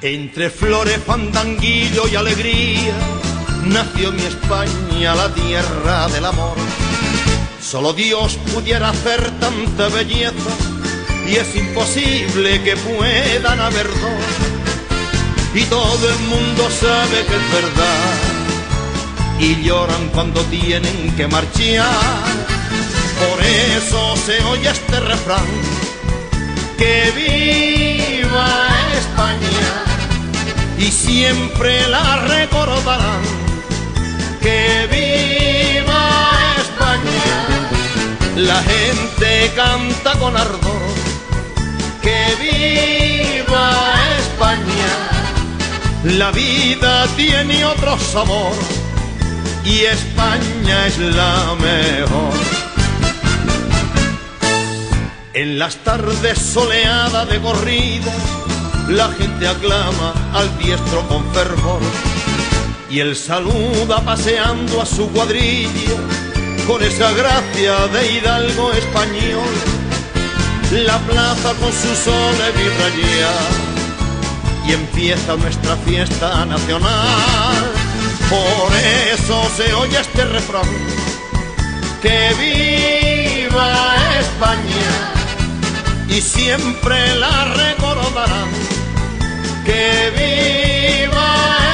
Entre flores, fandanguillo y alegría nació mi España, la tierra del amor. Solo Dios pudiera hacer tanta belleza y es imposible que puedan haber dos. Y todo el mundo sabe que es verdad y lloran cuando tienen que marchar. Por eso se oye este refrán: que viva España, y siempre la recordarán. Que viva España, la gente canta con ardor. Que viva España, la vida tiene otro sabor y España es la mejor. En las tardes soleadas de corrida, la gente aclama al diestro con fervor y él saluda paseando a su cuadrilla con esa gracia de hidalgo español. La plaza con su sol irradia y empieza nuestra fiesta nacional. Por eso se oye este refrán: que viva España, y siempre la recordarán. Que viva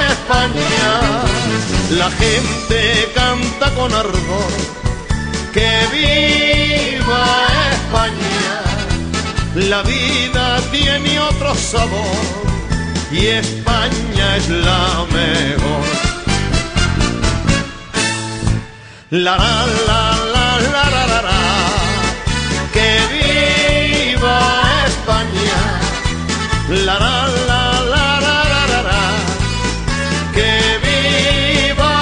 España, la gente canta con ardor. Que viva España, la vida tiene otro sabor y España es la mejor. La la la la la la la, la. Que viva España. La la la la la la la, la. Que viva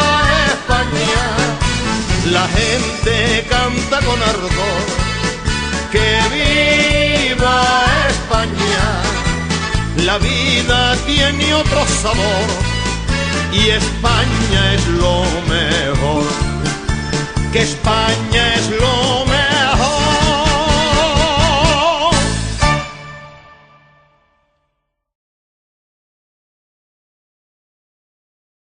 España, la gente canta con ardor. Que viva España, la vida tiene otro sabor y España es lo mejor. Que España es lo mejor.